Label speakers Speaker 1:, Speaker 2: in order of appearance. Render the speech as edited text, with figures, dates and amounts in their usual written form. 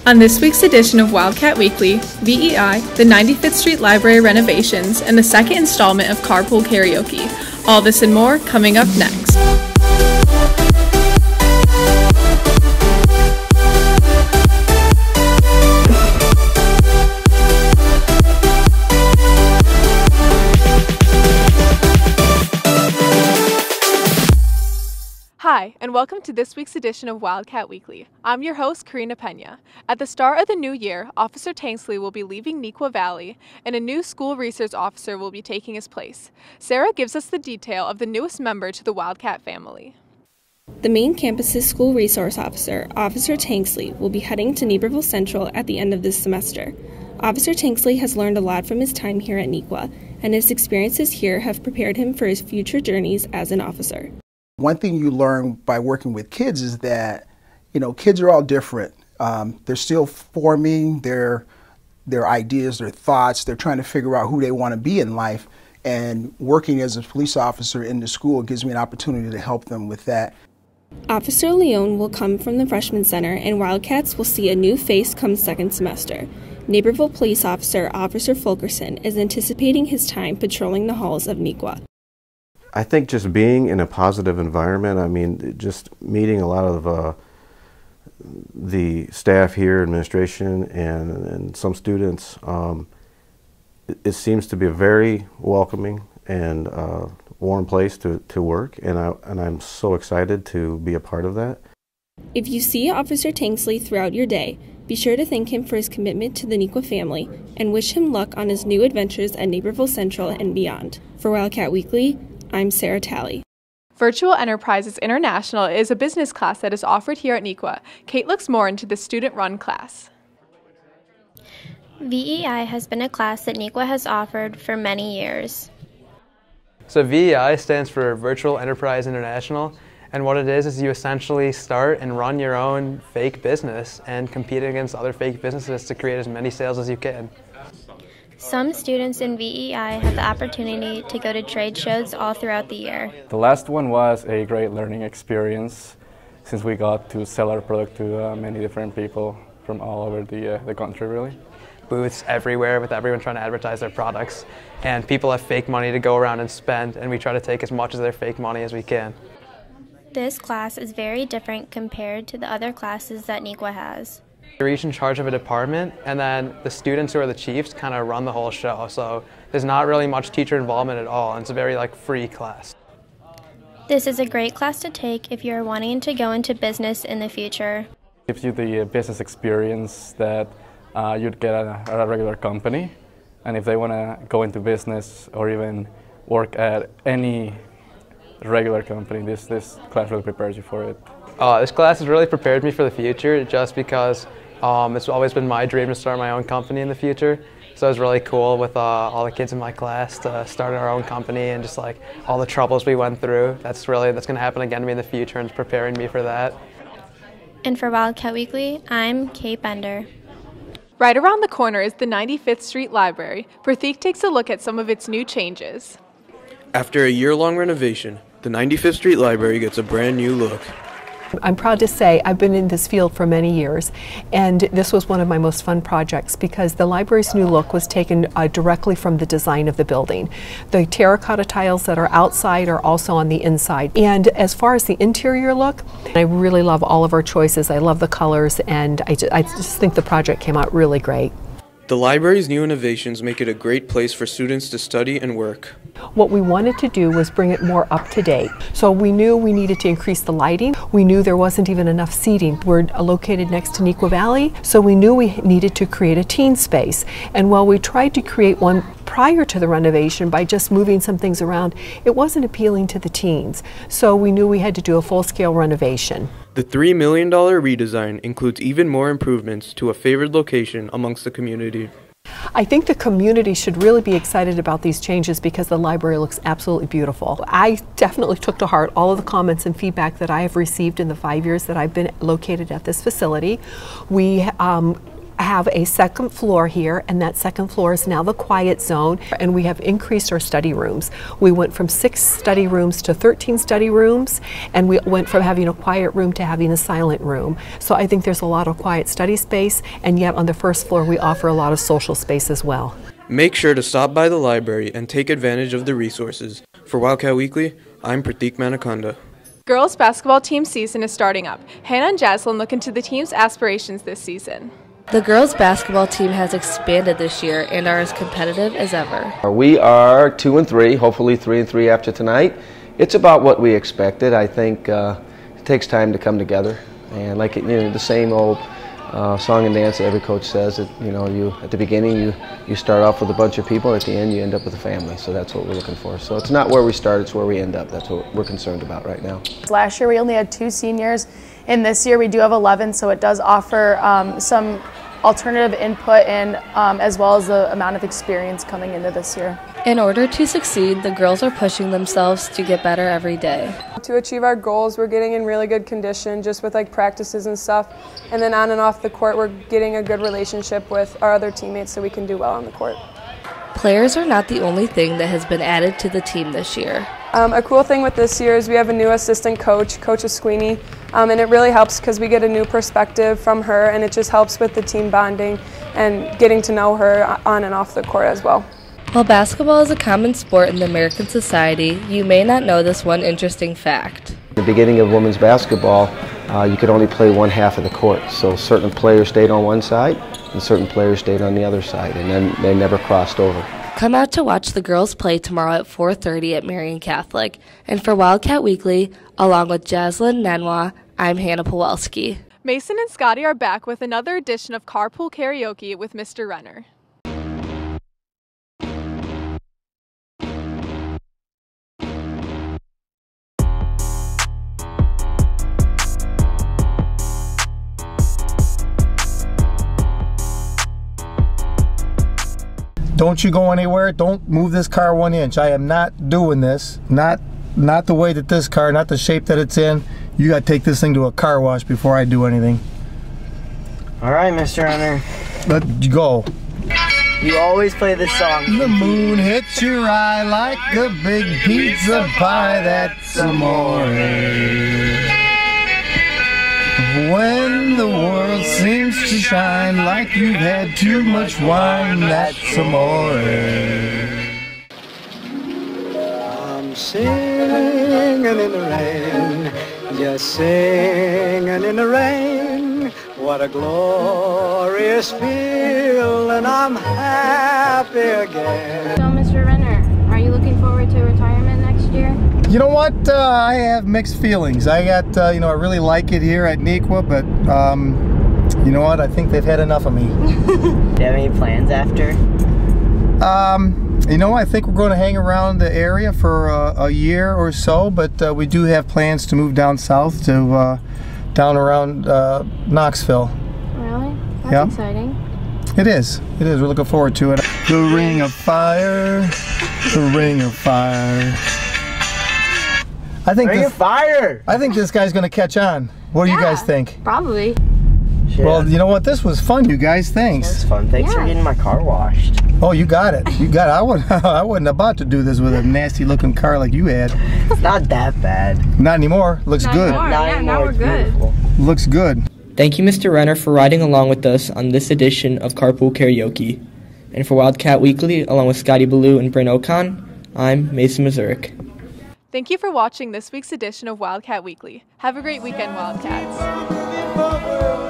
Speaker 1: On this week's edition of Wildcat Weekly, VEI, the 95th Street Library renovations, and the second installment of Carpool Karaoke. All this and more coming up next. Hi, and welcome to this week's edition of Wildcat Weekly. I'm your host, Karina Pena. At the start of the new year, Officer Tanksley will be leaving Neuqua Valley, and a new school resource officer will be taking his place. Sarah gives us the detail of the newest member to the Wildcat family.
Speaker 2: The main campus's school resource officer, Officer Tanksley, will be heading to Naperville Central at the end of this semester. Officer Tanksley has learned a lot from his time here at Neuqua, and his experiences here have prepared him for his future journeys as an officer.
Speaker 3: One thing you learn by working with kids is that, kids are all different. They're still forming their ideas, their thoughts. They're trying to figure out who they want to be in life. And working as a police officer in the school gives me an opportunity to help them with that.
Speaker 2: Officer Leone will come from the Freshman Center, and Wildcats will see a new face come second semester. Naperville Police Officer Officer Fulkerson is anticipating his time patrolling the halls of Neuqua.
Speaker 4: I think just being in a positive environment, just meeting a lot of the staff here, administration, and some students, it seems to be a very welcoming and warm place to work, and I'm so excited to be a part of that.
Speaker 2: If you see Officer Tanksley throughout your day, be sure to thank him for his commitment to the Neuqua family and wish him luck on his new adventures at Naperville Central and beyond. For Wildcat Weekly, I'm Sarah Talley.
Speaker 1: Virtual Enterprises International is a business class that is offered here at Neuqua. Kate looks more into the student-run class.
Speaker 5: VEI has been a class that Neuqua has offered for many years.
Speaker 6: So VEI stands for Virtual Enterprise International, and what it is you essentially start and run your own fake business and compete against other fake businesses to create as many sales as you can.
Speaker 5: Some students in VEI have the opportunity to go to trade shows all throughout the year.
Speaker 7: The last one was a great learning experience since we got to sell our product to many different people from all over the country, really.
Speaker 6: Booths everywhere with everyone trying to advertise their products, and people have fake money to go around and spend, and we try to take as much of their fake money as we can.
Speaker 5: This class is very different compared to the other classes that Neuqua has.
Speaker 6: You're each in charge of a department, and then the students who are the chiefs kind of run the whole show, so there's not really much teacher involvement at all, and it's a very free class.
Speaker 5: This is a great class to take if you're wanting to go into business in the future.
Speaker 7: It gives you the business experience that you'd get at a regular company, and if they want to go into business or even work at any regular company, this class really prepares you for it.
Speaker 6: This class has really prepared me for the future just because it's always been my dream to start my own company in the future. So it was really cool with all the kids in my class to start our own company, and just all the troubles we went through. That's going to happen again to me in the future, and it's preparing me for that.
Speaker 5: And for Wildcat Weekly, I'm Kate Bender.
Speaker 1: Right around the corner is the 95th Street Library. Pratik takes a look at some of its new changes.
Speaker 8: After a year-long renovation, the 95th Street Library gets a brand new look.
Speaker 9: I'm proud to say I've been in this field for many years, and this was one of my most fun projects because the library's new look was taken directly from the design of the building. The terracotta tiles that are outside are also on the inside. And as far as the interior look, I really love all of our choices. I love the colors, and I just think the project came out really great.
Speaker 8: The library's new innovations make it a great place for students to study and work.
Speaker 9: What we wanted to do was bring it more up to date. So we knew we needed to increase the lighting. We knew there wasn't even enough seating. We're located next to Neuqua Valley, so we knew we needed to create a teen space. And while we tried to create one prior to the renovation by just moving some things around, it wasn't appealing to the teens. So we knew we had to do a full-scale renovation.
Speaker 8: The $3 million redesign includes even more improvements to a favored location amongst the community.
Speaker 9: I think the community should really be excited about these changes because the library looks absolutely beautiful. I definitely took to heart all of the comments and feedback that I have received in the 5 years that I've been located at this facility. We have a second floor here, and that second floor is now the quiet zone, and we have increased our study rooms. We went from 6 study rooms to 13 study rooms, and we went from having a quiet room to having a silent room. So I think there's a lot of quiet study space, and yet on the first floor we offer a lot of social space as well.
Speaker 8: Make sure to stop by the library and take advantage of the resources. For Wildcat Weekly, I'm Pratik Manakonda.
Speaker 1: Girls basketball team season is starting up. Hannah and Jaslyn look into the team's aspirations this season.
Speaker 10: The girls basketball team has expanded this year and are as competitive as ever.
Speaker 11: We are 2-3, hopefully 3-3 after tonight. It's about what we expected. I think it takes time to come together, and like the same old song and dance that every coach says. That you at the beginning you start off with a bunch of people. At the end, you end up with a family. So that's what we're looking for. So it's not where we start; it's where we end up. That's what we're concerned about right now.
Speaker 12: Last year we only had 2 seniors, and this year we do have 11. So it does offer some alternative input and as well as the amount of experience coming into this year.
Speaker 10: In order to succeed, the girls are pushing themselves to get better every day.
Speaker 13: To achieve our goals, we're getting in really good condition just with like practices and stuff. And then on and off the court, we're getting a good relationship with our other teammates so we can do well on the court.
Speaker 10: Players are not the only thing that has been added to the team this year.
Speaker 13: A cool thing with this year is we have a new assistant coach, Coach Sweeney, and it really helps because we get a new perspective from her, and it just helps with the team bonding and getting to know her on and off the court as well.
Speaker 10: While basketball is a common sport in the American society, you may not know this one interesting fact.
Speaker 11: At the beginning of women's basketball, you could only play one half of the court. So certain players stayed on one side and certain players stayed on the other side, and then they never crossed over.
Speaker 10: Come out to watch the girls play tomorrow at 4:30 at Marian Catholic. And for Wildcat Weekly, along with Jaslyn Nenwa, I'm Hannah Pawelski.
Speaker 1: Mason and Scotty are back with another edition of Carpool Karaoke with Mr. Renner.
Speaker 14: Don't you go anywhere. Don't move this car 1 inch. I am not doing this. Not the way that this car, not the shape that it's in. You got to take this thing to a car wash before I do anything.
Speaker 15: All right, Mr. Hunter.
Speaker 14: Let's go.
Speaker 15: You always play this song.
Speaker 14: The moon hits your eye like a big pizza pie. That's amore. When the world seems to shine like you've had too much wine, that's amore.
Speaker 16: I'm singing in the rain, just singing in the rain. What a glorious feeling, I'm happy again.
Speaker 5: So, Mr. Renner, are you looking forward to retirement next year?
Speaker 14: You know what? I have mixed feelings. I got, I really like it here at Nequa, but you know what? I think they've had enough of me.
Speaker 15: Do you have any plans after?
Speaker 14: I think we're going to hang around the area for a year or so, but we do have plans to move down south to down around Knoxville.
Speaker 5: Really? That's exciting.
Speaker 14: It is. It is. We're looking forward to it. The Ring of Fire. The Ring of Fire. I think
Speaker 15: Ring of Fire!
Speaker 14: I think this guy's going to catch on. What do you guys think?
Speaker 5: Probably.
Speaker 15: Shit.
Speaker 14: Well, you know what? This was fun, you guys. Thanks.
Speaker 15: This was fun. Thanks for getting my car washed.
Speaker 14: Oh, you got it. You got it. I wasn't about to do this with a nasty-looking car like you had.
Speaker 15: It's not that bad.
Speaker 14: Not anymore. Looks good.
Speaker 5: Now we're good.
Speaker 14: Looks good.
Speaker 17: Thank you, Mr. Renner, for riding along with us on this edition of Carpool Karaoke. And for Wildcat Weekly, along with Scotty Ballou and Bryn Ocon, I'm Mason Mazurek.
Speaker 1: Thank you for watching this week's edition of Wildcat Weekly. Have a great weekend, Wildcats.